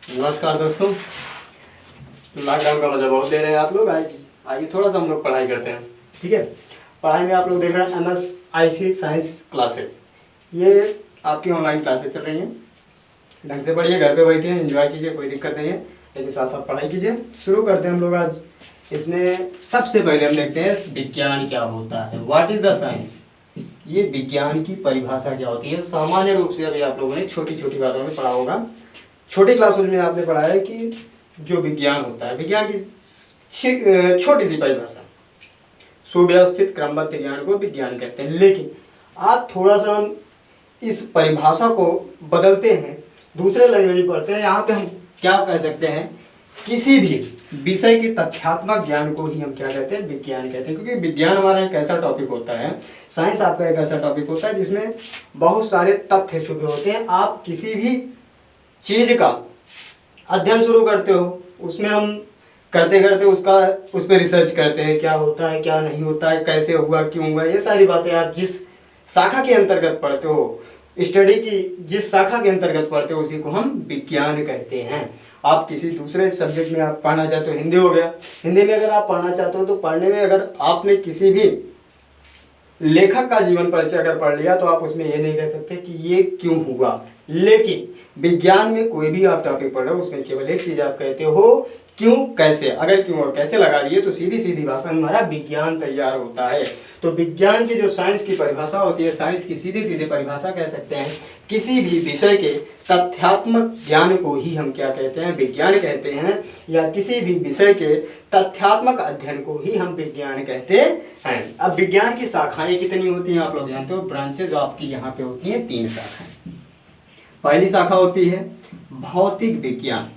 नमस्कार दोस्तों। लॉकडाउन का मजा बहुत ले रहे हैं आप लोग। आज आइए थोड़ा सा हम लोग पढ़ाई करते हैं। ठीक है, पढ़ाई में आप लोग देख रहे हैं MSIC साइंस क्लासेस। ये आपकी ऑनलाइन क्लासेस चल रही हैं। ढंग से पढ़िए, घर पे बैठिए, एंजॉय कीजिए, कोई दिक्कत नहीं है, लेकिन साथ साथ पढ़ाई कीजिए। शुरू करते हैं हम लोग आज। इसमें सबसे पहले हम देखते हैं विज्ञान क्या होता है। What is the science. ये विज्ञान की परिभाषा क्या होती है। सामान्य रूप से अभी आप लोगों ने छोटी छोटी बातों में पढ़ा होगा। छोटी क्लासों में आपने पढ़ा है कि जो विज्ञान होता है, विज्ञान की छोटी सी परिभाषा, सुव्यवस्थित क्रमबद्ध ज्ञान को विज्ञान कहते हैं। लेकिन आज थोड़ा सा हम इस परिभाषा को बदलते हैं, दूसरे लैंग्वेज में पढ़ते हैं। यहाँ पे हम क्या कह सकते हैं, किसी भी विषय के तथ्यात्मक ज्ञान को ही हम क्या कहते हैं, विज्ञान कहते हैं। क्योंकि विज्ञान हमारा एक ऐसा टॉपिक होता है, साइंस आपका एक ऐसा टॉपिक होता है जिसमें बहुत सारे तथ्य छुपे होते हैं। आप किसी भी चीज का अध्ययन शुरू करते हो, उसमें हम करते करते उस पर रिसर्च करते हैं, क्या होता है क्या नहीं होता है, कैसे हुआ क्यों हुआ। ये सारी बातें आप जिस शाखा के अंतर्गत पढ़ते हो, स्टडी की जिस शाखा के अंतर्गत पढ़ते हो, उसी को हम विज्ञान कहते हैं। आप किसी दूसरे सब्जेक्ट में आप पढ़ना चाहते हो, हिंदी हो गया, हिंदी में अगर आप पढ़ना चाहते हो तो पढ़ने में अगर आपने किसी भी लेखक का जीवन परिचय अगर पढ़ लिया तो आप उसमें ये नहीं कह सकते कि ये क्यों हुआ। लेकिन विज्ञान में कोई भी आप टॉपिक पढ़ रहे हो, उसमें केवल एक चीज आप कहते हो, क्यों कैसे। अगर क्यों और कैसे लगा दिए तो सीधी सीधी भाषा में हमारा विज्ञान तैयार होता है। तो विज्ञान की जो साइंस की परिभाषा होती है, साइंस की सीधी सीधी परिभाषा कह सकते हैं, किसी भी विषय के तथ्यात्मक ज्ञान को ही हम क्या कहते हैं, विज्ञान कहते हैं। या किसी भी विषय के तथ्यात्मक अध्ययन को ही हम विज्ञान कहते हैं। अब विज्ञान की शाखाएं कितनी होती हैं आप लोग जानते हो। ब्रांचेज आपकी यहाँ पे होती हैं 3 शाखाएं। पहली शाखा होती है भौतिक विज्ञान।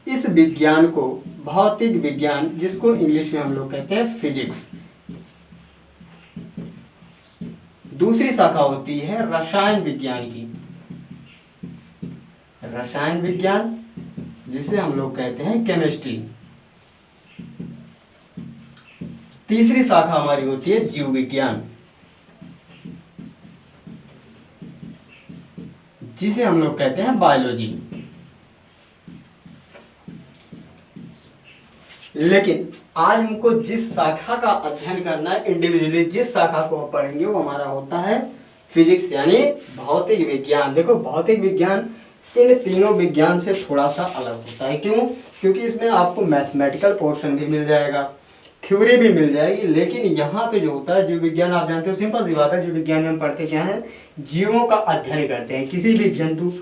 इस विज्ञान को भौतिक विज्ञान, जिसको इंग्लिश में हम लोग कहते हैं फिजिक्स। दूसरी शाखा होती है रसायन विज्ञान की, रसायन विज्ञान, जिसे हम लोग कहते हैं केमिस्ट्री। तीसरी शाखा हमारी होती है जीव विज्ञान, जिसे हम लोग कहते हैं बायोलॉजी। लेकिन आज हमको जिस शाखा का अध्ययन करना है, इंडिविजुअली जिस शाखा को हम पढ़ेंगे, वो हमारा होता है फिजिक्स, यानी भौतिक विज्ञान। देखो, भौतिक विज्ञान इन तीनों विज्ञान से थोड़ा सा अलग होता है। क्यों? क्योंकि इसमें आपको मैथमेटिकल पोर्शन भी मिल जाएगा, थ्योरी भी मिल जाएगी। लेकिन यहाँ पे जो होता है जीव विज्ञान, आप जानते हो, सिंपल सी बात है, जीव विज्ञान में हम पढ़ते क्या है, जीवों का अध्ययन करते हैं। किसी भी जंतु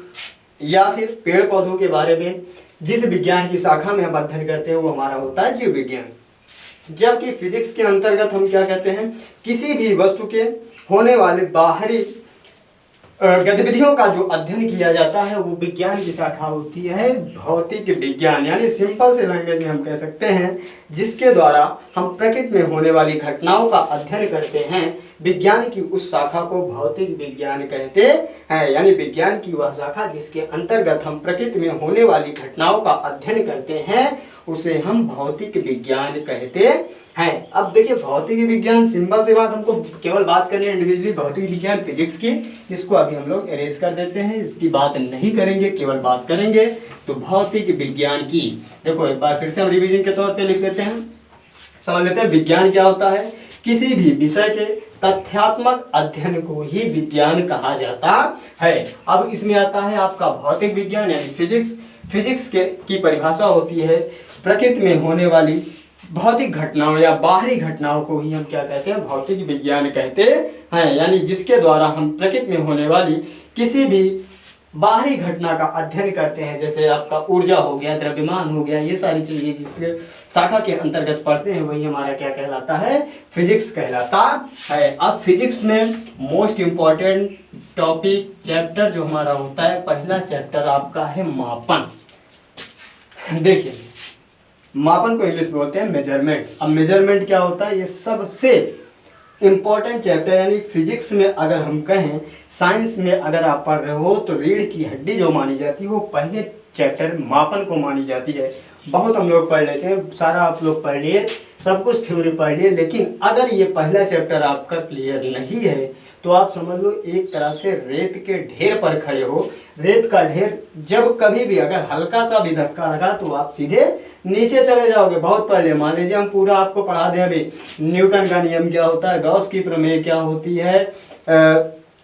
या फिर पेड़ पौधों के बारे में जिस विज्ञान की शाखा में हम अध्ययन करते हैं, वो हमारा होता है जीव विज्ञान। जबकि फिजिक्स के अंतर्गत हम क्या कहते हैं, किसी भी वस्तु के होने वाले बाहरी गतिविधियों का जो अध्ययन किया जाता है, वो विज्ञान की शाखा होती है भौतिक विज्ञान। यानी सिंपल से लैंग्वेज में हम कह सकते हैं, जिसके द्वारा हम प्रकृति में होने वाली घटनाओं का अध्ययन करते हैं, विज्ञान की उस शाखा को भौतिक विज्ञान कहते हैं। यानी विज्ञान की वह शाखा जिसके अंतर्गत हम प्रकृति में होने वाली घटनाओं का अध्ययन करते हैं, उसे हम भौतिक विज्ञान कहते हैं। अब देखिए, भौतिक विज्ञान, सिंपल सी बात, हमको केवल बात करनी है इंडिविजुअली भौतिक विज्ञान फिजिक्स की। इसको अभी हम लोग इरेज कर देते हैं, इसकी बात नहीं करेंगे, केवल बात करेंगे तो भौतिक विज्ञान की। देखो, एक बार फिर से हम रिवीजन के तौर पे लिख लेते हैं, समझ लेते हैं। विज्ञान क्या होता है, किसी भी विषय के तथ्यात्मक अध्ययन को ही विज्ञान कहा जाता है। अब इसमें आता है आपका भौतिक विज्ञान यानी फिजिक्स। फिजिक्स की परिभाषा होती है प्रकृति में होने वाली भौतिक घटनाओं या बाहरी घटनाओं को ही हम क्या कहते हैं, भौतिक विज्ञान कहते हैं। यानी जिसके द्वारा हम प्रकृति में होने वाली किसी भी बाहरी घटना का अध्ययन करते हैं, जैसे आपका ऊर्जा हो गया, द्रव्यमान हो गया, ये सारी चीजें जिसके शाखा के अंतर्गत पढ़ते हैं, वही हमारा क्या कहलाता है, फिजिक्स कहलाता है। अब फिजिक्स में मोस्ट इम्पॉर्टेंट टॉपिक चैप्टर जो हमारा होता है, पहला चैप्टर आपका है मापन। देखिए, मापन को इंग्लिश में बोलते हैं मेजरमेंट। अब मेजरमेंट क्या होता है, ये सबसे इम्पॉर्टेंट चैप्टर। यानी फिजिक्स में अगर हम कहें, साइंस में अगर आप पढ़ रहे हो, तो रीढ़ की हड्डी जो मानी जाती है, वो पहले चैप्टर मापन को मानी जाती है। बहुत हम लोग पढ़ लेते हैं, सारा आप लोग पढ़ लिए, सब कुछ थ्योरी पढ़ लिए, लेकिन अगर ये पहला चैप्टर आपका क्लियर नहीं है तो आप समझ लो एक तरह से रेत के ढेर पर खड़े हो। रेत का ढेर जब कभी भी अगर हल्का सा भी धक्का लगा तो आप सीधे नीचे चले जाओगे। बहुत पढ़ लिए, मान लीजिए हम पूरा आपको पढ़ा दें अभी, न्यूटन का नियम क्या होता है, गॉस की प्रमेय क्या होती है,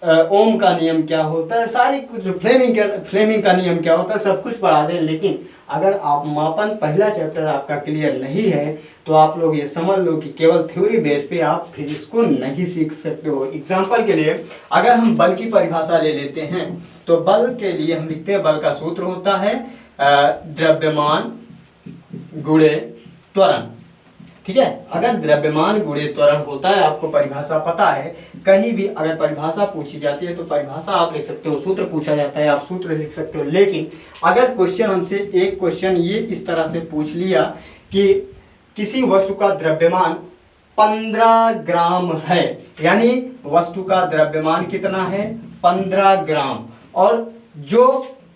ओम का नियम क्या होता है, सारी कुछ फ्लेमिंग का नियम क्या होता है, सब कुछ पढ़ा दें। लेकिन अगर आप मापन पहला चैप्टर आपका क्लियर नहीं है तो आप लोग ये समझ लो कि केवल थ्योरी बेस पे आप फिजिक्स को नहीं सीख सकते हो। एग्जाम्पल के लिए अगर हम बल की परिभाषा ले लेते हैं तो बल के लिए हम लिखते हैं, बल का सूत्र होता है द्रव्यमान गुणे त्वरण। ठीक है, अगर द्रव्यमान गुणे त्वरण होता है, आपको परिभाषा पता है, कहीं भी अगर परिभाषा पूछी जाती है तो परिभाषा आप लिख सकते हो, सूत्र पूछा जाता है आप सूत्र लिख सकते हो। लेकिन अगर क्वेश्चन हमसे एक क्वेश्चन ये इस तरह से पूछ लिया कि किसी वस्तु का द्रव्यमान 15 ग्राम है, यानी वस्तु का द्रव्यमान कितना है 15 ग्राम, और जो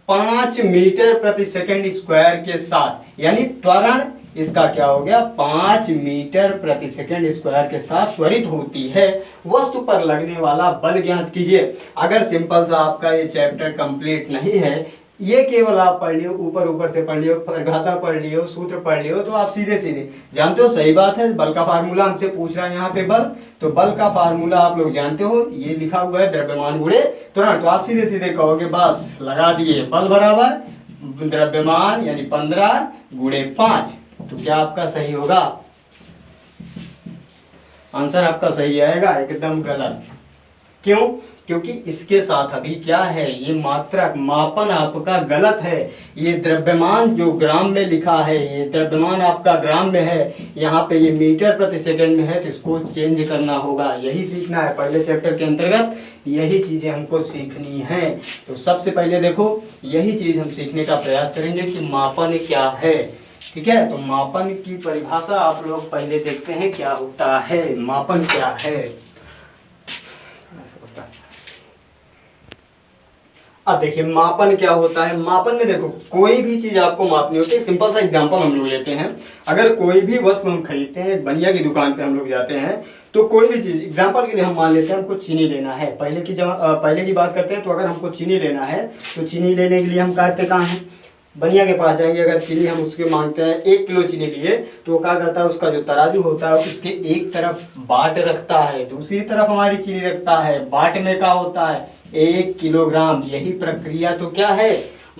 5 मीटर प्रति सेकंड स्क्वायर के साथ, यानी त्वरण इसका क्या हो गया 5 मीटर प्रति सेकंड स्क्वायर के साथ त्वरित होती है, वस्तु पर लगने वाला बल ज्ञात कीजिए। अगर सिंपल सा आपका ये चैप्टर कंप्लीट नहीं है, ये केवल आप पढ़ लियो, ऊपर से पढ़ लियो, परिभाषा पढ़ लियो, सूत्र पढ़ लियो, तो आप सीधे सीधे जानते हो। सही बात है, बल का फार्मूला हमसे पूछ रहा है यहाँ पे बल, तो बल का फार्मूला आप लोग जानते हो, ये लिखा हुआ है द्रव्यमान गुणे त्वरण, तो आप सीधे सीधे कहोगे बस लगा दिए बल बराबर द्रव्यमान यानी 15 गुणे 5। तो क्या आपका सही होगा? आंसर आपका सही आएगा? एकदम गलत। क्यों? क्योंकि इसके साथ अभी क्या है, ये मात्रक मापन आपका गलत है। ये द्रव्यमान जो ग्राम में लिखा है, ये द्रव्यमान आपका ग्राम में है, यहाँ पे ये मीटर प्रति सेकंड में है, तो इसको चेंज करना होगा। यही सीखना है पहले चैप्टर के अंतर्गत, यही चीज़ें हमको सीखनी है। तो सबसे पहले देखो यही चीज़ हम सीखने का प्रयास करेंगे कि मापन क्या है। ठीक है, तो मापन की परिभाषा आप लोग पहले देखते हैं क्या होता है, मापन क्या है। अब देखिए मापन क्या होता है। मापन में देखो कोई भी चीज आपको मापनी होती है। सिंपल सा एग्जांपल हम लोग लेते हैं, अगर कोई भी वस्तु हम खरीदते हैं, बनिया की दुकान पे हम लोग जाते हैं, तो कोई भी चीज एग्जांपल के लिए हम मान लेते हैं हमको चीनी लेना है। पहले की बात करते हैं, तो अगर हमको चीनी लेना है तो चीनी लेने के लिए हम काटते कहाँ हैं, बनिया के पास जाएंगे। अगर चीनी हम उसके मांगते हैं 1 किलो चीनी लिए, तो वो क्या करता है, उसका जो तराजू होता है उसके एक तरफ बाट रखता है, दूसरी तरफ हमारी चीनी रखता है। बाट में क्या होता है 1 किलोग्राम। यही प्रक्रिया तो क्या है,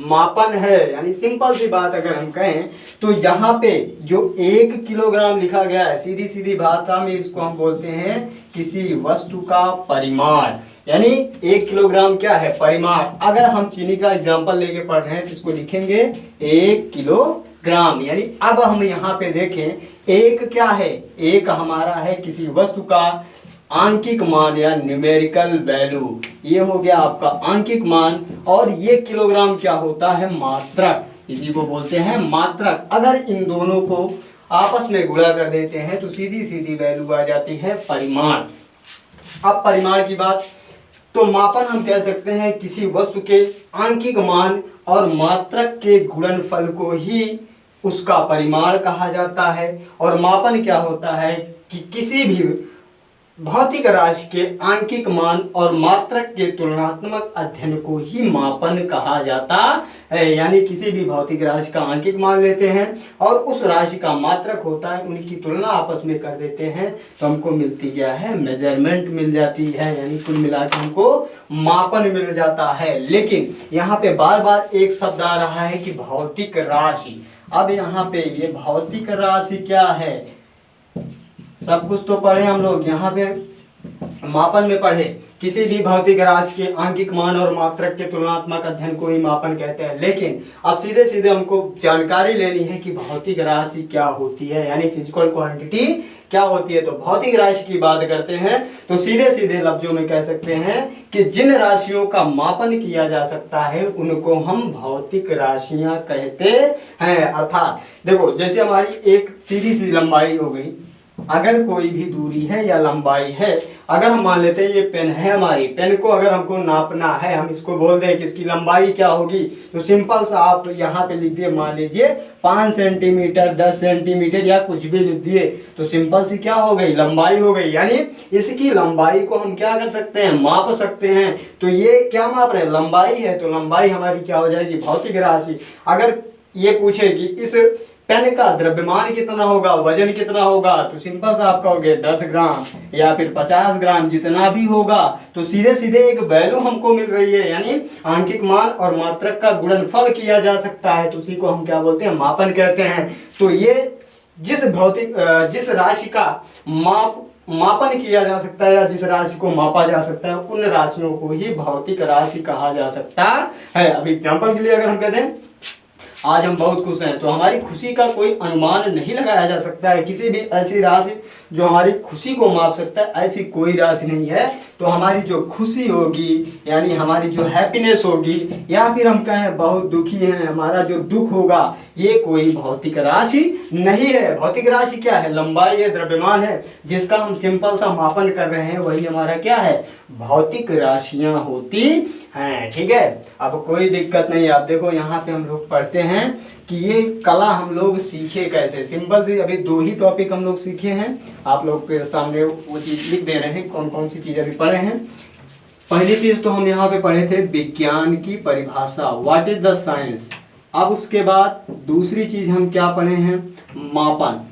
मापन है। यानी सिंपल सी बात अगर हम कहें तो यहाँ पे जो 1 किलोग्राम लिखा गया है, सीधी सीधी भाषा में इसको हम बोलते हैं किसी वस्तु का परिमाण। यानी 1 किलोग्राम क्या है, परिमाण। अगर हम चीनी का एग्जांपल लेके पढ़ रहे हैं तो इसको लिखेंगे 1 किलोग्राम। यानी अब हम यहाँ पे देखें एक क्या है, एक हमारा है किसी वस्तु का आंकिक मान या न्यूमेरिकल वैल्यू, ये हो गया आपका आंकिक मान। और ये किलोग्राम क्या होता है, मात्रक, इसी को बोलते हैं मात्रक। अगर इन दोनों को आपस में गुणा कर देते हैं तो सीधी सीधी वैल्यू आ जाती है परिमाण। अब परिमाण की बात, तो मापन हम कह सकते हैं किसी वस्तु के आंकिक मान और मात्रक के गुणनफल को ही उसका परिमाण कहा जाता है। और मापन क्या होता है कि किसी भी भौतिक राशि के आंकिक मान और मात्रक के तुलनात्मक अध्ययन को ही मापन कहा जाता है। यानी किसी भी भौतिक राशि का आंकिक मान लेते हैं और उस राशि का मात्रक होता है, उनकी तुलना आपस में कर देते हैं तो हमको मिलती क्या है, मेजरमेंट मिल जाती है। यानी कुल मिलाकर हमको मापन मिल जाता है। लेकिन यहाँ पे बार बार एक शब्द आ रहा है कि भौतिक राशि। अब यहाँ पे ये भौतिक राशि क्या है, सब कुछ तो पढ़े हम लोग, यहाँ पे मापन में पढ़े किसी भी भौतिक राशि के आंकिक मान और मात्रक के तुलनात्मक अध्ययन को ही मापन कहते हैं। लेकिन अब सीधे सीधे हमको जानकारी लेनी है कि भौतिक राशि क्या होती है, यानी फिजिकल क्वांटिटी क्या होती है। तो भौतिक राशि की बात करते हैं तो सीधे सीधे लफ्जों में कह सकते हैं कि जिन राशियों का मापन किया जा सकता है उनको हम भौतिक राशियां कहते हैं। अर्थात देखो जैसे हमारी एक सीधी सी लंबाई हो गई, अगर कोई भी दूरी है या लंबाई है, अगर हम मान लेते हैं ये पेन है हमारी, पेन को अगर हमको नापना है, हम इसको बोल दें कि इसकी लंबाई क्या होगी, तो सिंपल सा आप यहाँ पे लिख दिए, मान लीजिए 5 सेंटीमीटर, 10 सेंटीमीटर या कुछ भी लिख दिए, तो सिंपल सी क्या हो गई, लंबाई हो गई। यानी इसकी लंबाई को हम क्या कर सकते हैं, माप सकते हैं। तो ये क्या माप रहे हैं, लंबाई है, तो लंबाई हमारी क्या हो जाएगी, भौतिक राशि। अगर ये पूछे कि इस पेन का द्रव्यमान कितना होगा, वजन कितना होगा, तो सिंपल सा आप कहोगे 10 ग्राम या फिर 50 ग्राम, जितना भी होगा, तो सीधे सीधे एक वैल्यू हमको मिल रही है। यानी आंकिक मान और मात्रक का गुणनफल किया जा सकता है, तो उसी को हम क्या बोलते हैं, मापन कहते हैं। तो ये जिस राशि का मापन किया जा सकता है या जिस राशि को मापा जा सकता है, उन राशियों को ही भौतिक राशि कहा जा सकता है। अब एग्जाम्पल के लिए अगर हम कहते हैं आज हम बहुत खुश हैं, तो हमारी खुशी का कोई अनुमान नहीं लगाया जा सकता है। किसी भी ऐसी राशि जो हमारी खुशी को माप सकता है, ऐसी कोई राशि नहीं है। तो हमारी जो खुशी होगी, यानी हमारी जो हैप्पीनेस होगी, या फिर हम कहें बहुत दुखी हैं, हमारा जो दुख होगा, ये कोई भौतिक राशि नहीं है। भौतिक राशि क्या है, लंबाई है, द्रव्यमान है, जिसका हम सिंपल सा मापन कर रहे हैं, वही हमारा क्या है, भौतिक राशियां होती हैं। ठीक है, अब कोई दिक्कत नहीं। आप देखो यहाँ पे हम लोग पढ़ते हैं कि ये कला हम लोग सीखे कैसे। सिंपल सी अभी 2 ही टॉपिक हम लोग सीखे हैं, आप लोग के सामने वो चीज़ लिख दे रहे हैं, कौन कौन सी चीज़ अभी पढ़े हैं। पहली चीज़ तो हम यहाँ पे पढ़े थे विज्ञान की परिभाषा, व्हाट इज द साइंस। अब उसके बाद दूसरी चीज़ हम क्या पढ़े हैं, मापन।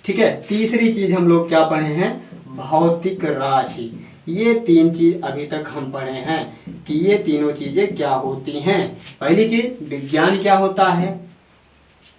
ठीक है, तीसरी चीज़ हम लोग क्या पढ़े हैं, भौतिक राशि। ये 3 चीज अभी तक हम पढ़े हैं कि ये तीनों चीजें क्या होती हैं। पहली चीज विज्ञान क्या होता है,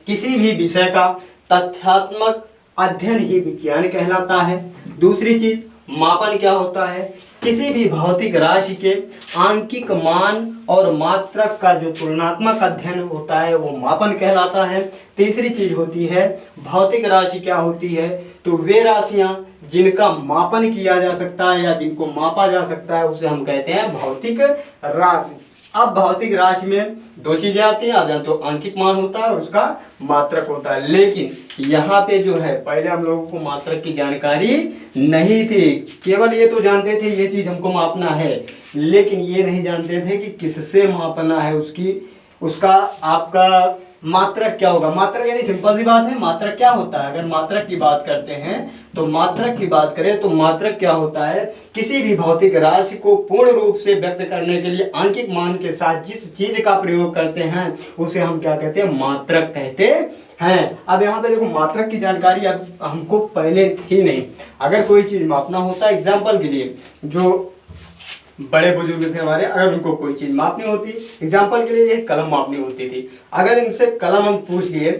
किसी भी विषय का तथ्यात्मक अध्ययन ही विज्ञान कहलाता है। दूसरी चीज मापन क्या होता है, किसी भी भौतिक राशि के आंकिक मान और मात्रक का जो तुलनात्मक अध्ययन होता है वो मापन कहलाता है। तीसरी चीज होती है भौतिक राशि क्या होती है, तो वे राशियां जिनका मापन किया जा सकता है या जिनको मापा जा सकता है उसे हम कहते हैं भौतिक राशि। अब भौतिक राशि में 2 चीजें आती हैं, आप जानते हो आंकिक मान होता है और उसका मात्रक होता है। लेकिन यहाँ पे जो है पहले हम लोगों को मात्रक की जानकारी नहीं थी, केवल ये तो जानते थे ये चीज हमको मापना है, लेकिन ये नहीं जानते थे कि किससे मापना है, उसका आपका मात्रक क्या होगा। मात्रक यानी सिंपल सी बात है, मात्रक क्या होता है, अगर मात्रक की बात करते हैं तो मात्रक की बात करें तो मात्रक क्या होता है, किसी भी भौतिक राशि को पूर्ण रूप से व्यक्त करने के लिए आंकिक मान के साथ जिस चीज का प्रयोग करते हैं उसे हम क्या कहते हैं, मात्रक कहते हैं। अब यहाँ पे देखो मात्रक की जानकारी अब हमको पहले थी नहीं। अगर कोई चीज मापना होता है, एग्जाम्पल के लिए जो बड़े बुजुर्ग थे हमारे, अगर उनको कोई चीज मापनी होती, एग्जाम्पल के लिए ये कलम मापनी होती थी, अगर इनसे कलम हम पूछ लिए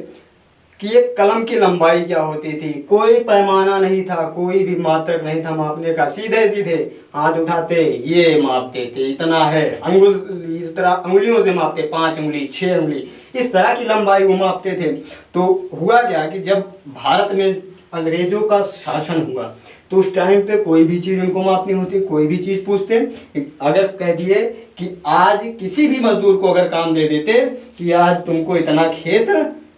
कि ये कलम की लंबाई क्या होती थी, कोई पैमाना नहीं था, कोई भी मात्रक नहीं था मापने का, सीधे सीधे हाथ उठाते ये मापते थे, इतना है, अंगुल इस तरह अंगुलियों से मापते, 5 उंगली 6 उंगली, इस तरह की लंबाई वो मापते थे। तो हुआ क्या कि जब भारत में अंग्रेजों का शासन हुआ तो उस टाइम पे कोई भी चीज़ उनको मापनी होती, कोई भी चीज़ पूछते, अगर कह दिए कि आज किसी भी मजदूर को अगर काम दे देते कि आज तुमको इतना खेत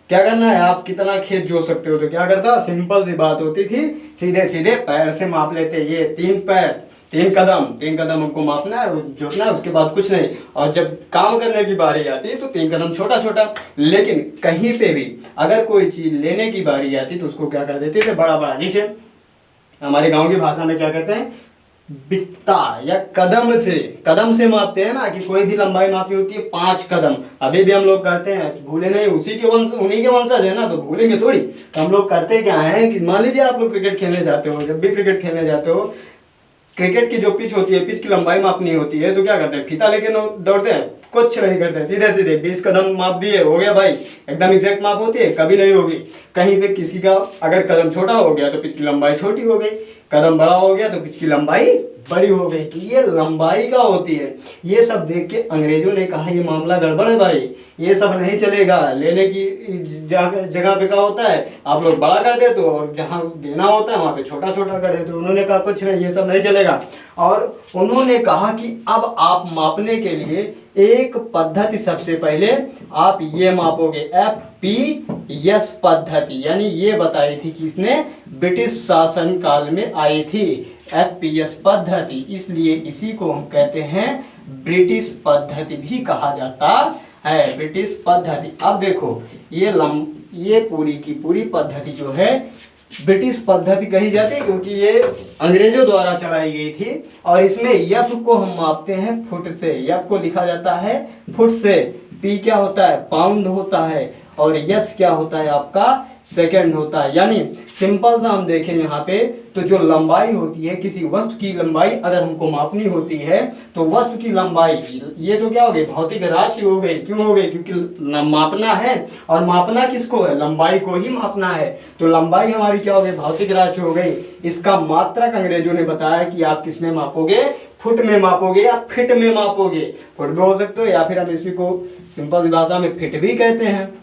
क्या करना है, आप कितना खेत जोत सकते हो, तो क्या करता, सिंपल सी बात होती थी, सीधे सीधे पैर से माप लेते, ये 3 पैर 3 कदम हमको मापना है, जोतना है, उसके बाद कुछ नहीं। और जब काम करने की बारी आती है तो 3 कदम छोटा छोटा। लेकिन कहीं पे भी अगर कोई चीज़ लेने की बारी आती तो उसको क्या कर देते थे, बड़ा बड़ा, जिसे हमारे गांव की भाषा में क्या कहते हैं, बित्ता या कदम से मापते हैं ना, कि कोई भी लंबाई मापी होती है 5 कदम, अभी भी हम लोग करते हैं, भूले नहीं, उन्हीं के वंशज है ना, तो भूलेंगे थोड़ी। तो हम लोग करते क्या है कि मान लीजिए आप लोग क्रिकेट खेलने जाते हो, जब भी क्रिकेट खेलने जाते हो, क्रिकेट की जो पिच होती है, पिच की लंबाई मापनी होती है, तो क्या करते हैं, फीता लेके दौड़ते हैं, कुछ नहीं करते, सीधे सीधे 20 कदम माप दिए, हो गया भाई, एकदम एग्जैक्ट माप होती है, कभी नहीं होगी। कहीं पे किसी का अगर कदम छोटा हो गया तो पिच की लंबाई छोटी हो गई, कदम बड़ा हो गया तो पिच की लंबाई बड़ी हो गई। तो ये लंबाई का होती है। ये सब देख के अंग्रेजों ने कहा ये मामला गड़बड़ है भाई, ये सब नहीं चलेगा, लेने की जगह पे क्या होता है आप लोग बड़ा कर देते हो और जहाँ देना होता है वहाँ पे छोटा छोटा कर देते हो। उन्होंने कहा कुछ नहीं, ये सब नहीं चलेगा। और उन्होंने कहा कि अब आप मापने के लिए एक पद्धति सबसे पहले आप ये मापोगे, FPS पद्धति, यानी ये बताई थी कि इसने ब्रिटिश शासन काल में आई थी, FPS पद्धति, इसलिए इसी को हम कहते हैं ब्रिटिश पद्धति भी कहा जाता है, ब्रिटिश पद्धति। अब देखो ये पूरी की पूरी पद्धति जो है ब्रिटिश पद्धति कही जाती है क्योंकि ये अंग्रेजों द्वारा चलाई गई थी, और इसमें एफ को हम मापते हैं फुट से, एफ को लिखा जाता है फुट से, पी क्या होता है पाउंड होता है, और यस क्या होता है आपका सेकंड होता है। यानी सिंपल सा हम देखें यहाँ पे तो जो लंबाई होती है किसी वस्तु की लंबाई अगर हमको मापनी होती है तो वस्तु की लंबाई, ये तो क्या हो गई भौतिक राशि हो गई, क्यों हो गई क्योंकि मापना है, और मापना किसको है लंबाई को ही मापना है, तो लंबाई हमारी क्या हो गई भौतिक राशि हो गई। इसका मात्रक अंग्रेजों ने बताया कि आप किस में मापोगे, फुट में मापोगे या फिट में मापोगे, फुट में हो सकते हो या फिर हम इसी को सिंपल भाषा में फिट भी कहते हैं।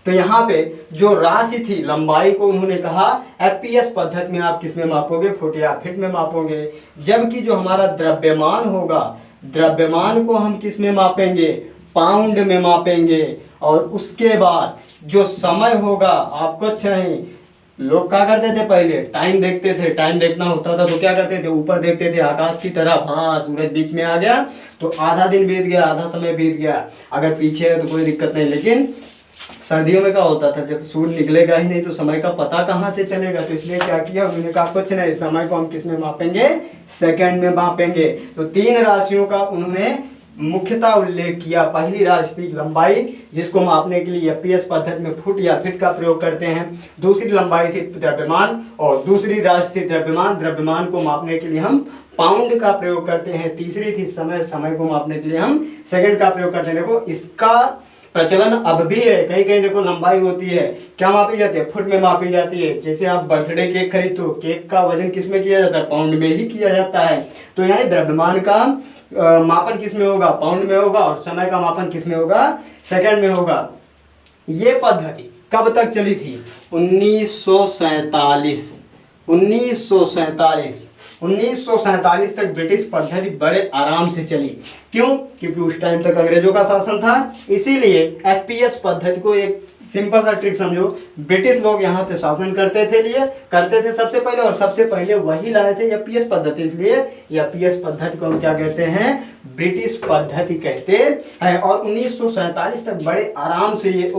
तो यहाँ पे जो राशि थी लंबाई को उन्होंने कहा FPS पद्धति में आप किस में मापोगे फुट या फिट में मापोगे, जबकि जो हमारा द्रव्यमान होगा द्रव्यमान को हम किस में मापेंगे पाउंड में मापेंगे, और उसके बाद जो समय होगा आपको अच्छा नहीं, लोग क्या करते थे पहले टाइम देखते थे, टाइम देखना होता था तो क्या करते थे ऊपर देखते थे आकाश की तरफ, हाँ सूरज बीच में आ गया तो आधा दिन बीत गया आधा समय बीत गया, अगर पीछे है तो कोई दिक्कत नहीं, लेकिन सर्दियों में क्या होता था जब सूर्य निकलेगा ही नहीं तो समय का पता कहाँ से चलेगा, तो इसलिए क्या किया उन्होंने कहा कुछ नहीं समय को हम किस में मापेंगे सेकंड में मापेंगे। तो 3 राशियों का उन्होंने मुख्यतः उल्लेख किया, पहली राशि थी लंबाई जिसको मापने के लिए FPS पद्धति में फुट या फिट का प्रयोग करते हैं, दूसरी लंबाई थी द्रव्यमान, और दूसरी राशि थी द्रव्यमान को मापने के लिए हम पाउंड का प्रयोग करते हैं, तीसरी थी समय को मापने के लिए हम सेकंड का प्रयोग करते हैं। देखो इसका प्रचलन अब भी है, कहीं कहीं देखो लंबाई होती है क्या मापी जाती है फुट में मापी जाती है, जैसे आप बर्थडे केक खरीदते हो केक का वजन किस में किया जाता है पाउंड में ही किया जाता है, तो यानी द्रव्यमान का मापन किस में होगा पाउंड में होगा, और समय का मापन किस में होगा सेकंड में होगा। ये पद्धति कब तक चली थी 1947 तक ब्रिटिश पद्धति बड़े आराम से चली, क्यों क्योंकि उस टाइम तक अंग्रेजों का शासन था, इसीलिए FPS पद्धति को एक सिंपल सा ट्रिक समझो, ब्रिटिश लोग यहाँ पे शासन करते थे सबसे पहले, और सबसे पहले वही लाए थे FPS पद्धति, इसलिए FPS पद्धति को हम क्या कहते हैं ब्रिटिश पद्धति कहते हैं। और 1947 तक बड़े आराम से ये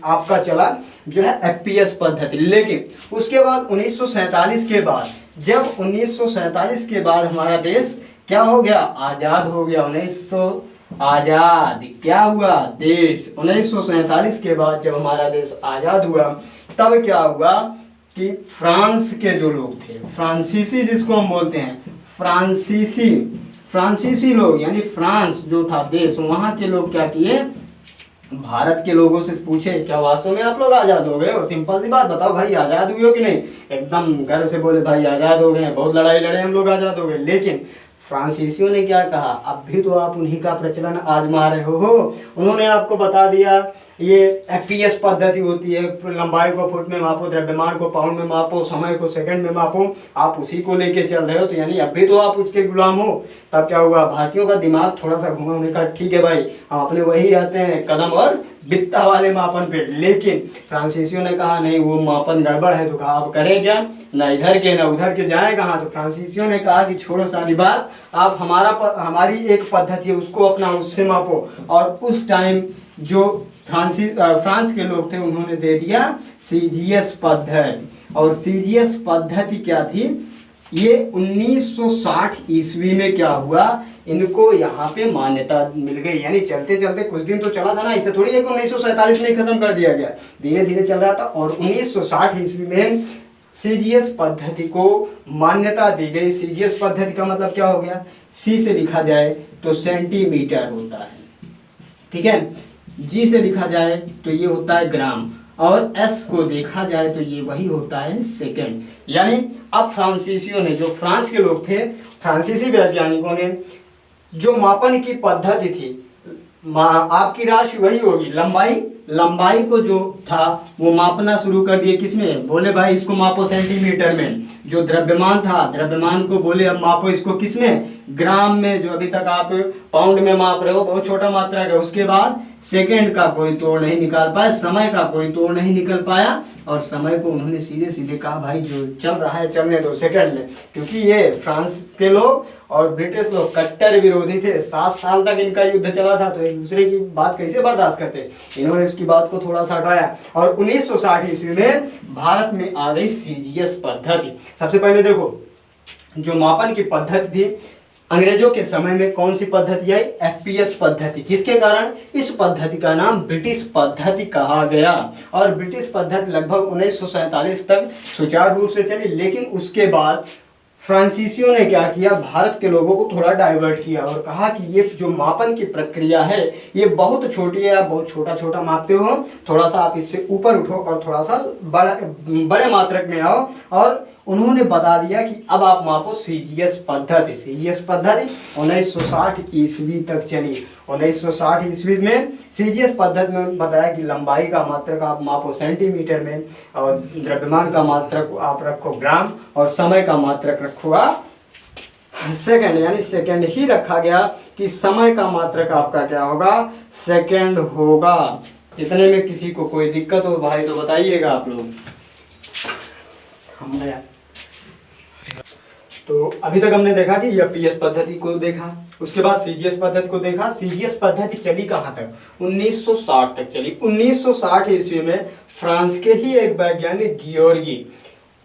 आपका चला जो है FPS पद्धति, लेकिन उसके बाद 1947 के बाद जब 1947 के बाद हमारा देश क्या हो गया आज़ाद हो गया, क्या हुआ देश 1947 के बाद जब हमारा देश आज़ाद हुआ तब क्या हुआ कि फ्रांस के जो लोग थे फ्रांसीसी जिसको हम बोलते हैं फ्रांसीसी लोग यानी फ्रांस जो था देश, वहाँ के लोग क्या किए भारत के लोगों से पूछे क्या वास्तव में आप लोग आज़ाद हो गए हो, सिंपल सी बात बताओ भाई आज़ाद हुए हो कि नहीं, एकदम गर्व से बोले भाई आज़ाद हो गए, बहुत लड़ाई लड़े हम लोग आज़ाद हो गए। लेकिन फ्रांसीसियों ने क्या कहा अब भी तो आप उन्हीं का प्रचलन आजमा रहे हो, उन्होंने आपको बता दिया ये FPS पद्धति होती है, लंबाई को फुट में मापो, द्रव्यमान को पाउंड में मापो, समय को सेकंड में मापो, आप उसी को लेके चल रहे हो, तो यानी अब भी तो आप उसके गुलाम हो। तब क्या हुआ भारतीयों का दिमाग थोड़ा सा घूमा, उन्होंने कहा ठीक है भाई हम अपने वही आते हैं कदम और बित्ता वाले मापन पे, लेकिन फ्रांसीसियों ने कहा नहीं वो मापन गड़बड़ है, तो कहा आप करें क्या, ना इधर के ना उधर के जाए कहाँ, तो फ्रांसीसियों ने कहा कि छोड़ो सारी बात, आप हमारी एक पद्धति है उसको अपना उससे मापो, और उस टाइम जो फ्रांस के लोग थे उन्होंने दे दिया CGS पद्धति, और CGS पद्धति क्या थी ये 1960 ईस्वी में क्या हुआ इनको यहाँ पे मान्यता मिल गई, यानी चलते चलते कुछ दिन तो चला था ना, इसे थोड़ी है कि 1947 में ही खत्म कर दिया गया, धीरे धीरे चल रहा था, और 1960 ईस्वी में CGS पद्धति को मान्यता दी गई। CGS पद्धति का मतलब क्या हो गया, C से लिखा जाए तो सेंटीमीटर होता है, ठीक है, G से लिखा जाए तो ये होता है ग्राम, और S को देखा जाए तो ये वही होता है सेकंड। यानी अब फ्रांसीसियों ने जो फ्रांस के लोग थे फ्रांसीसी वैज्ञानिकों ने जो मापन की पद्धति थी आपकी राशि वही होगी लंबाई लंबाई को जो था वो मापना शुरू कर दिए, किसमें, बोले भाई इसको मापो सेंटीमीटर में। जो द्रव्यमान था, द्रव्यमान को बोले अब मापो इसको किसमें, ग्राम में। जो अभी तक आप पाउंड में माप रहे हो, बहुत छोटा मात्रा है। उसके बाद सेकंड का कोई तोड़ नहीं निकाल पाया, समय का कोई तोड़ नहीं निकल पाया, और समय को उन्होंने सीधे सीधे कहा भाई जो चल रहा है चलने दो सेकंड में। क्योंकि ये फ्रांस के लोग और ब्रिटिश लोग कट्टर विरोधी थे, 7 साल तक इनका युद्ध चला था, तो एक दूसरे की बात कैसे बर्दाश्त करते। इन्होंने इसकी बात को थोड़ा सा हटाया और 1960 ईस्वी में भारत में आ गई सीजीएस पद्धति। सबसे पहले देखो जो मापन की पद्धति थी, अंग्रेजों के समय में कौन सी पद्धति आई, एफपीएस पद्धति, जिसके कारण इस पद्धति का नाम ब्रिटिश पद्धति कहा गया। और ब्रिटिश पद्धति लगभग 1947 तक सुचारू रूप से चली, लेकिन उसके बाद फ्रांसीसियों ने क्या किया, भारत के लोगों को थोड़ा डाइवर्ट किया और कहा कि ये जो मापन की प्रक्रिया है ये बहुत छोटी है, आप बहुत छोटा छोटा मापते हो, थोड़ा सा आप इससे ऊपर उठो और थोड़ा सा बड़े मात्रक में आओ। और उन्होंने बता दिया कि अब आप मापो सीजीएस पद्धति। सीजीएस पद्धति 1960 ईस्वी तक चली। 1960 ईस्वी में सीजीएस पद्धति में बताया कि लंबाई का मात्रक आप मापो सेंटीमीटर में, और द्रव्यमान का मात्रक आप रखो ग्राम, और समय का मात्रक रखो सेकंड, यानी सेकंड ही रखा गया कि समय का मात्रक आपका क्या होगा, सेकंड होगा। इतने में किसी को कोई दिक्कत हो भाई तो बताइएगा आप लोग। तो अभी तक हमने देखा कि एफपीएस पद्धति को देखा, उसके बाद सीजीएस पद्धति को देखा। सीजीएस पद्धति चली कहाँ तक, 1960 तक चली। 1960 ईस्वी में फ्रांस के ही एक वैज्ञानिक गियोर्गी,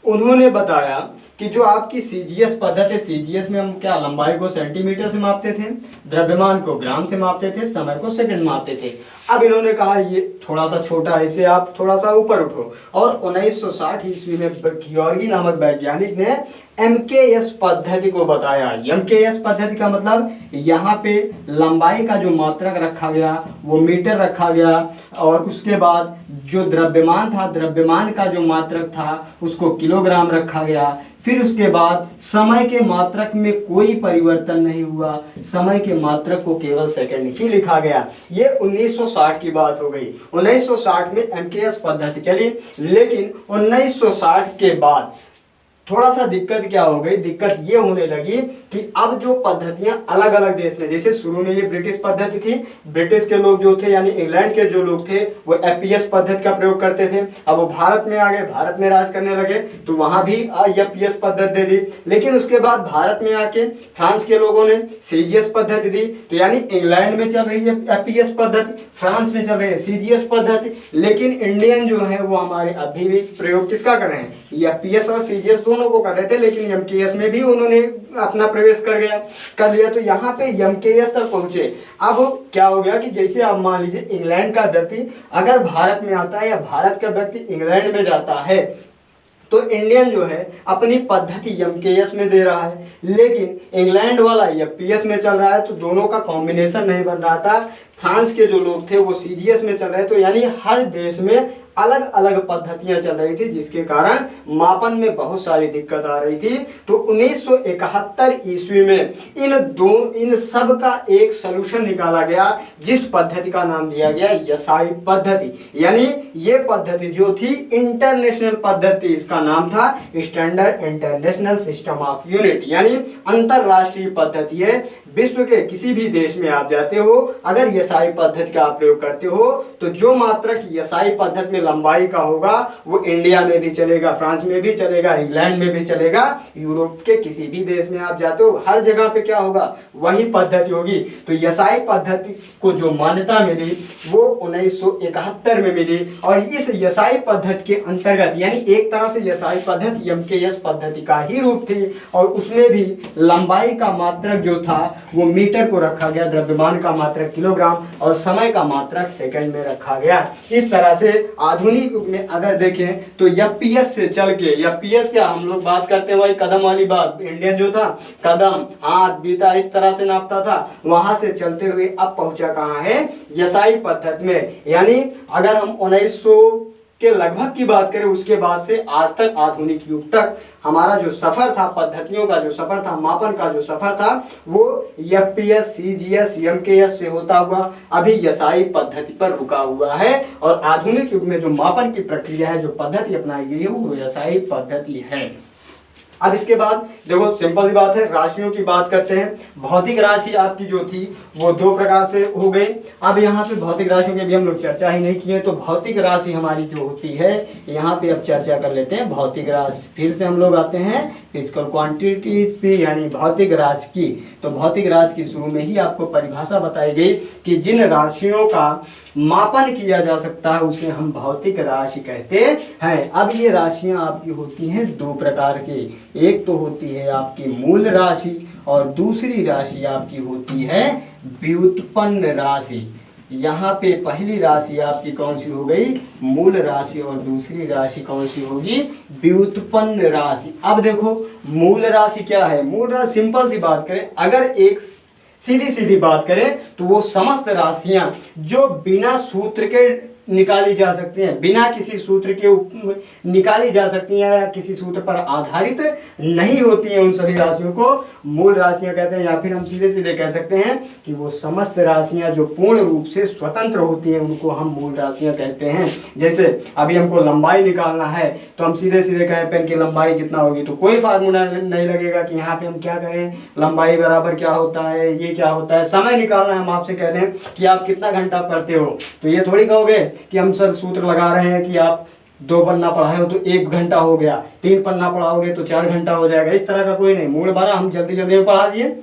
उन्होंने बताया कि जो आपकी सीजीएस पद्धति, सीजीएस में हम क्या लंबाई को सेंटीमीटर से मापते थे, द्रव्यमान को ग्राम से मापते थे, समय को सेकंड मापते थे। अब इन्होंने कहा ये थोड़ा सा छोटा है, इसे आप थोड़ा सा ऊपर उठो। और 1960 ईस्वी में गियोर्गी नामक वैज्ञानिक ने एमकेएस पद्धति को बताया। एमकेएस पद्धति का मतलब यहाँ पे लंबाई का जो मात्रक रखा गया वो मीटर रखा गया, और उसके बाद जो द्रव्यमान था, द्रव्यमान का जो मात्रक था उसको किलोग्राम रखा गया। फिर उसके बाद समय के मात्रक में कोई परिवर्तन नहीं हुआ, समय के मात्रक को केवल सेकंड ही लिखा गया। ये 1960 की बात हो गई। 1960 में एमकेएस पद्धति चली, लेकिन 1960 के बाद थोड़ा सा दिक्कत क्या हो गई, दिक्कत ये होने लगी कि अब जो पद्धतियां अलग अलग देश में, जैसे शुरू में ये ब्रिटिश पद्धति थी, ब्रिटिश के लोग जो थे यानी इंग्लैंड के जो लोग थे वो एफपीएस पद्धति का प्रयोग करते थे। अब वो भारत में आ गए, भारत में राज करने लगे तो वहां भी एफपीएस पद्धति दे दी। लेकिन उसके बाद भारत में आके फ्रांस के लोगों ने सीजीएस पद्धति दी, तो यानी इंग्लैंड में चल रही है एफपीएस पद्धति, फ्रांस में चल रही है सीजीएस पद्धति, लेकिन इंडियन जो है वो हमारे अभी भी प्रयोग किसका कर रहे हैं, एफपीएस और सीजीएस दोनों को कर रहे थे, लेकिन एमकेएस में भी उन्होंने अपना प्रवेश कर लिया। तो यहाँ पे एमकेएस तक पहुंचे। अब क्या हो गया कि जैसे आप मान लीजिए इंग्लैंड का व्यक्ति अगर भारत में आता है या भारत का व्यक्ति इंग्लैंड में जाता है, तो इंडियन जो है अपनी पद्धति एमकेएस में दे रहा है, लेकिन इंग्लैंड वाला एफपीएस में चल रहा है, तो दोनों का कॉम्बिनेशन नहीं बन रहा था। फ्रांस के जो लोग थे वो सीजीएस में चल रहे, तो यानी हर देश में अलग अलग पद्धतियां चल रही थी, जिसके कारण मापन में बहुत सारी दिक्कत आ रही थी। तो 1971 ईस्वी में इन सब का एक सलूशन निकाला गया, जिस पद्धति का नाम दिया गया यसाई पद्धति। यानी ये पद्धति जो थी इंटरनेशनल पद्धति, इसका नाम था standard international system of unit, यानी अंतरराष्ट्रीय पद्धति है। विश्व के किसी भी देश में आप जाते हो, अगर यसाई पद्धति का आप प्रयोग करते हो, तो जो मात्रक यसाई पद्धति में लंबाई का होगा वो इंडिया में भी चलेगा, फ्रांस में भी चलेगा, इंग्लैंड में भी चलेगा, यूरोप के किसी भी देश में आप जाते हो हर जगह पे क्या होगा, वही पद्धति होगी। तो यसाई पद्धति को जो मान्यता मिली वो 1971 में मिली, और इस यसाई पद्धति के अंतर्गत, यानी एक तरह से यसाई पद्धति एमकेएस पद्धति का ही रूप थी, और उसमें भी लंबाई का मात्रक जो था वो मीटर को रखा गया, द्रव्यमान का मात्रक किलोग्राम, और समय का मात्रक सेकंड में रखा गया। इस तरह से आधुनिक युग में अगर देखें तो एफपीएस से चल के, एफपीएस क्या हम लोग बात करते हैं वही कदम वाली बात, इंडियन जो था कदम हाथ बीता इस तरह से नापता था, वहां से चलते हुए अब पहुंचा कहां है, यसाई पद्धति में। यानी अगर हम के लगभग की बात करें, उसके बाद से आज तक आधुनिक युग तक हमारा जो सफर था, पद्धतियों का जो सफर था, मापन का जो सफर था, वो एफपीएस, सीजीएस, एमकेएस से होता हुआ अभी एसआई पद्धति पर रुका हुआ है। और आधुनिक युग में जो मापन की प्रक्रिया है, जो पद्धति अपनाई गई है, वो एसआई पद्धति है। अब इसके बाद देखो सिंपल सी बात है, राशियों की बात करते हैं। भौतिक राशि आपकी जो थी वो दो प्रकार से हो गई। अब यहाँ पे भौतिक राशियों की भी हम लोग चर्चा ही नहीं किए, तो भौतिक राशि हमारी जो होती है, यहाँ पे अब चर्चा कर लेते हैं भौतिक राशि। फिर से हम लोग आते हैं फिजिकल क्वांटिटीज पे, यानी भौतिक राशि की। तो भौतिक राशि की शुरू में ही आपको परिभाषा बताई गई कि जिन राशियों का मापन किया जा सकता है उसे हम भौतिक राशि कहते हैं। अब ये राशियां आपकी होती हैं दो प्रकार की, एक तो होती है आपकी मूल राशि और दूसरी राशि आपकी होती है व्युत्पन्न राशि। यहाँ पे पहली राशि आपकी कौन सी हो गई, मूल राशि, और दूसरी राशि कौन सी होगी, व्युत्पन्न राशि। अब देखो मूल राशि क्या है, मूल राशि सिंपल सी बात करें, अगर एक सीधी सीधी बात करें तो वो समस्त राशियां जो बिना सूत्र के निकाली जा सकती हैं, बिना किसी सूत्र के निकाली जा सकती हैं, या किसी सूत्र पर आधारित नहीं होती हैं, उन सभी राशियों को मूल राशियां कहते हैं। या फिर हम सीधे सीधे कह सकते हैं कि वो समस्त राशियां जो पूर्ण रूप से स्वतंत्र होती हैं, उनको हम मूल राशियां कहते हैं। जैसे अभी हमको लंबाई निकालना है तो हम सीधे सीधे कहें पेन की लंबाई कितना होगी, तो कोई फार्मूला नहीं लगेगा कि यहाँ पे हम क्या करें, लंबाई बराबर क्या होता है, ये क्या होता है। समय निकालना है, हम आपसे कहते हैं कि आप कितना घंटा पढ़ते हो, तो ये थोड़ी कहोगे कि हम सर सूत्र लगा रहे हैं कि आप 2 पन्ना पढ़ाए हो तो 1 घंटा हो गया, 3 पन्ना पढ़ाओगे तो 4 घंटा हो जाएगा। इस तरह का कोई नहीं, मूल बना, हम जल्दी जल्दी में पढ़ा दिए।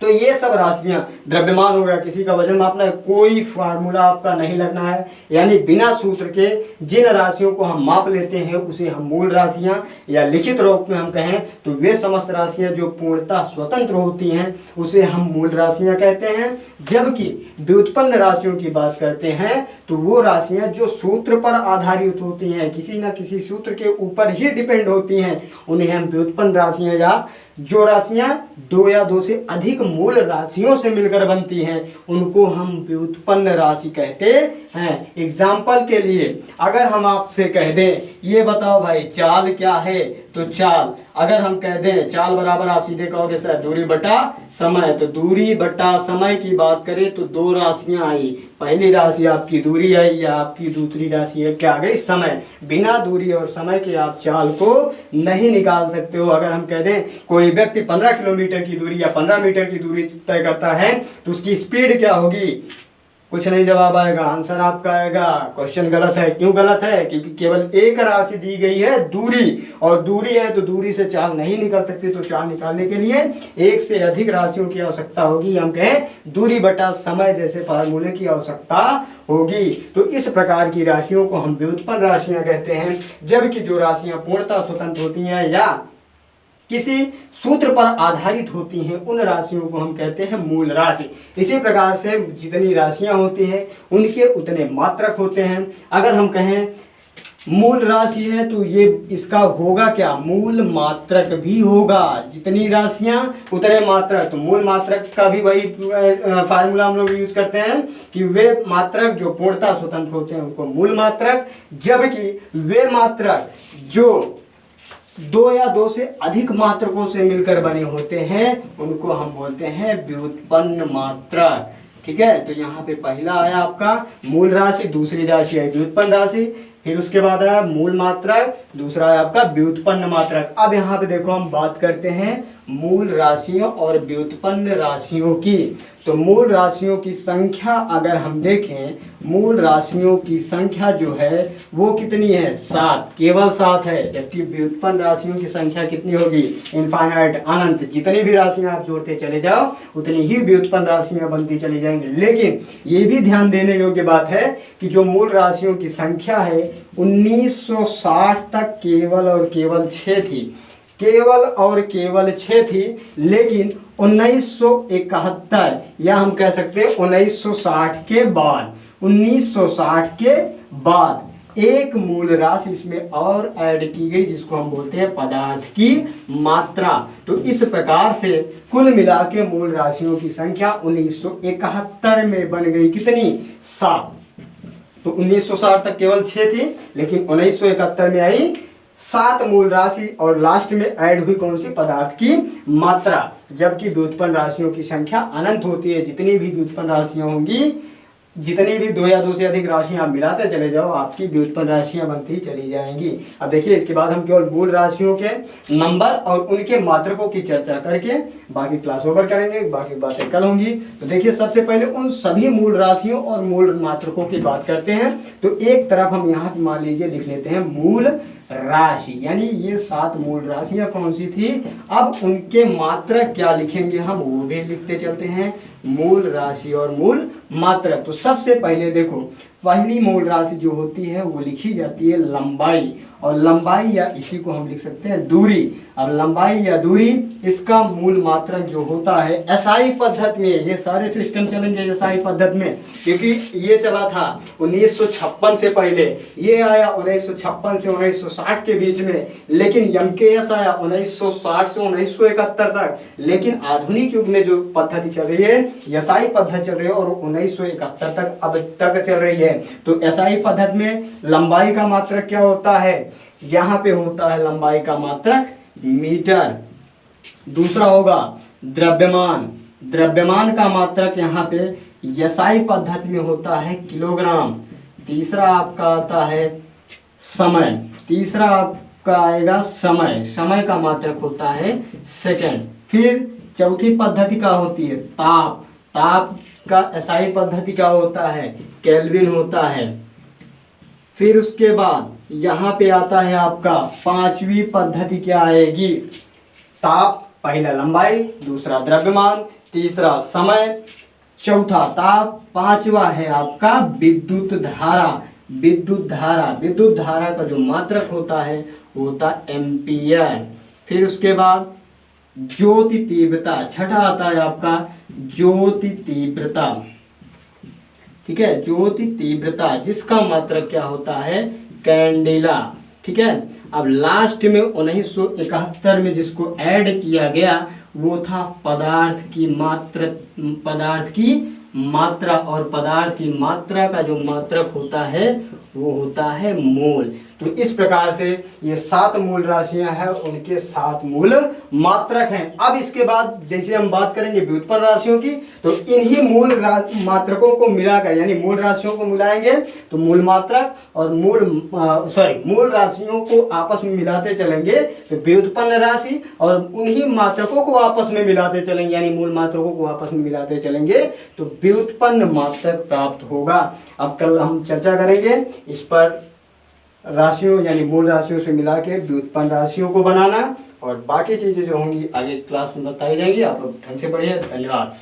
तो ये सब राशियां, द्रव्यमान हो गया, किसी का वजन मापना है, कोई फार्मूला आपका नहीं लगना है, यानी बिना सूत्र के जिन राशियों को हम माप लेते हैं उसे हम मूल राशियां, या लिखित रूप में हम कहें तो वे समस्त राशियां जो पूर्णतः स्वतंत्र होती हैं उसे हम मूल राशियां कहते हैं। जबकि व्युत्पन्न राशियों की बात करते हैं तो वो राशियां जो सूत्र पर आधारित होती हैं, किसी न किसी सूत्र के ऊपर ही डिपेंड होती हैं, उन्हें हम व्युत्पन्न राशियां, या जो राशियां 2 या 2 से अधिक मूल राशियों से मिलकर बनती हैं उनको हम व्युत्पन्न राशि कहते हैं। एग्जाम्पल के लिए अगर हम आपसे कह दें ये बताओ भाई चाल क्या है, तो चाल अगर हम कह दें चाल बराबर, आप सीधे कहोगे सर दूरी बटा समय, तो दूरी बटा समय की बात करें तो 2 राशियां आई, पहली राशि आपकी दूरी आई, या आपकी दूसरी राशि है क्या आ गई, समय। बिना दूरी और समय के आप चाल को नहीं निकाल सकते हो। अगर हम कह दें कोई व्यक्ति 15 किलोमीटर की दूरी या 15 मीटर की दूरी तय करता है तो उसकी स्पीड क्या होगी, कुछ नहीं जवाब आएगा, आंसर आपका आएगा क्वेश्चन गलत है। क्यों गलत है, क्योंकि केवल एक राशि दी गई है दूरी, और दूरी है तो दूरी से चाल नहीं निकल सकती, तो चाल निकालने के लिए एक से अधिक राशियों की आवश्यकता होगी, हम कहें दूरी बटा समय जैसे फार्मूले की आवश्यकता होगी। तो इस प्रकार की राशियों को हम व्युत्पन्न राशियां कहते हैं। जबकि जो राशियां पूर्णतः स्वतंत्र होती हैं या किसी सूत्र पर आधारित होती हैं उन राशियों को हम कहते हैं मूल राशि। इसी प्रकार से जितनी राशियां होती हैं उनके उतने मात्रक होते हैं। अगर हम कहें मूल राशि है तो ये इसका होगा क्या, मूल मात्रक भी होगा, जितनी राशियां उतने मात्रक। तो मूल मात्रक का भी वही फार्मूला हम लोग यूज करते हैं कि वे मात्रक जो पूर्णतः स्वतंत्र होते हैं उनको मूल मात्रक, जबकि वे मात्रक जो 2 या 2 से अधिक मात्रकों से मिलकर बने होते हैं उनको हम बोलते हैं व्युत्पन्न मात्रक। ठीक है, तो यहाँ पे पहला आया आपका मूल राशि, दूसरी राशि है व्युत्पन्न राशि, फिर उसके बाद आया मूल मात्रक, दूसरा है आपका व्युत्पन्न मात्रक। अब यहाँ पे देखो हम बात करते हैं मूल राशियों और व्युत्पन्न राशियों की। तो मूल राशियों की संख्या अगर हम देखें, मूल राशियों की संख्या जो है वो कितनी है, 7, केवल 7 है। जबकि व्युत्पन्न राशियों की संख्या कितनी होगी, इनफाइनाइट, अनंत। जितनी भी राशियां आप जोड़ते चले जाओ उतनी ही व्युत्पन्न राशियां बनती चली जाएंगी। लेकिन ये भी ध्यान देने योग्य बात है कि जो मूल राशियों की संख्या है 1960 तक केवल और केवल 6 थी, केवल और केवल 6 थी। लेकिन 1971 या हम कह सकते हैं 1960 के बाद, 1960 के बाद एक मूल राशि इसमें और ऐड की गई जिसको हम बोलते हैं पदार्थ की मात्रा। तो इस प्रकार से कुल मिला के मूल राशियों की संख्या 1971 में बन गई कितनी, 7। तो 1960 तक केवल 6 थी, लेकिन 1971 में आई 7 मूल राशि और लास्ट में ऐड हुई कौन सी, पदार्थ की मात्रा। जबकि व्युत्पन्न राशियों की संख्या अनंत होती है, जितनी भी व्युत्पन्न राशियां होंगी, जितनी भी 2 या 2 से अधिक राशियां आप मिलाते चले जाओ, आपकी व्युत्पन्न राशियां बनती चली जाएंगी। अब देखिए इसके बाद हम केवल मूल राशियों के नंबर और उनके मात्रकों की चर्चा करके बाकी क्लास ओवर करेंगे, बाकी बातें कल होंगी। तो देखिए सबसे पहले उन सभी मूल राशियों और मूल मात्रकों की बात करते हैं। तो एक तरफ हम यहाँ मान लीजिए लिख लेते हैं मूल राशि, यानी ये 7 मूल राशियां कौन सी थी। अब उनके मात्रक क्या लिखेंगे हम, वो भी लिखते चलते हैं, मूल राशि और मूल मात्रक। तो सबसे पहले देखो, पहली मूल राशि जो होती है वो लिखी जाती है लंबाई, और लंबाई या इसी को हम लिख सकते हैं दूरी। अब लंबाई या दूरी, इसका मूल मात्रक जो होता है एसआई पद्धति में, ये सारे सिस्टम चलेंगे एसआई पद्धति में, क्योंकि ये चला था 1956 से पहले, ये आया 1956 से 1960 के बीच में, लेकिन एमकेएस आया 1960 से 1971 तक। लेकिन आधुनिक युग में जो पद्धति चल रही है एसआई पद्धति चल रही है, और 1971 तक अब तक चल रही है। तो एसआई पद्धति में लंबाई का मात्रक क्या होता है, यहाँ पे होता है लंबाई का मात्रक मीटर। दूसरा होगा द्रव्यमान, द्रव्यमान का मात्रक यहाँ पे एसआई पद्धति में होता है किलोग्राम। तीसरा आपका आता है समय, तीसरा आपका आएगा समय, समय का मात्रक होता है सेकंड। फिर चौथी पद्धति का होती है ताप, ताप का एसआई पद्धति का होता है केल्विन होता है। फिर उसके बाद यहाँ पे आता है आपका पांचवी पद्धति क्या आएगी, ताप, पहला लंबाई, दूसरा द्रव्यमान, तीसरा समय, चौथा ताप, पांचवा है आपका विद्युत धारा। विद्युत धारा, विद्युत धारा का जो मात्रक होता है वो होता है एम्पियर। फिर उसके बाद ज्योति तीव्रता, छठा आता है आपका ज्योति तीव्रता, ठीक है, ज्योति तीव्रता, जिसका मात्रक क्या होता है कैंडेला, ठीक है। अब लास्ट में 1971 में जिसको ऐड किया गया वो था पदार्थ की मात्रा, और पदार्थ की मात्रा का जो मात्रक होता है वो होता है मोल। तो इस प्रकार से ये 7 मूल राशियां हैं, उनके 7 मूल मात्रक हैं। अब इसके बाद जैसे हम बात करेंगे व्युत्पन्न राशियों की, तो इन्हीं मूल मात्रकों को मिलाकर, यानी मूल राशियों को मिलाएंगे तो मूल मात्रक और मूल राशियों को आपस में मिलाते चलेंगे तो व्युत्पन्न राशि, और उन्हीं मात्रकों को आपस में मिलाते चलेंगे, यानी मूल मात्रकों को आपस में मिलाते चलेंगे तो व्युत्पन्न मात्रक प्राप्त होगा। अब कल हम चर्चा करेंगे इस पर, राशियों यानी मूल राशियों से मिला के व्युत्पन्न राशियों को बनाना, और बाकी चीज़ें जो होंगी आगे क्लास में बताई जाएंगी। आप लोग ढंग से पढ़िए। धन्यवाद।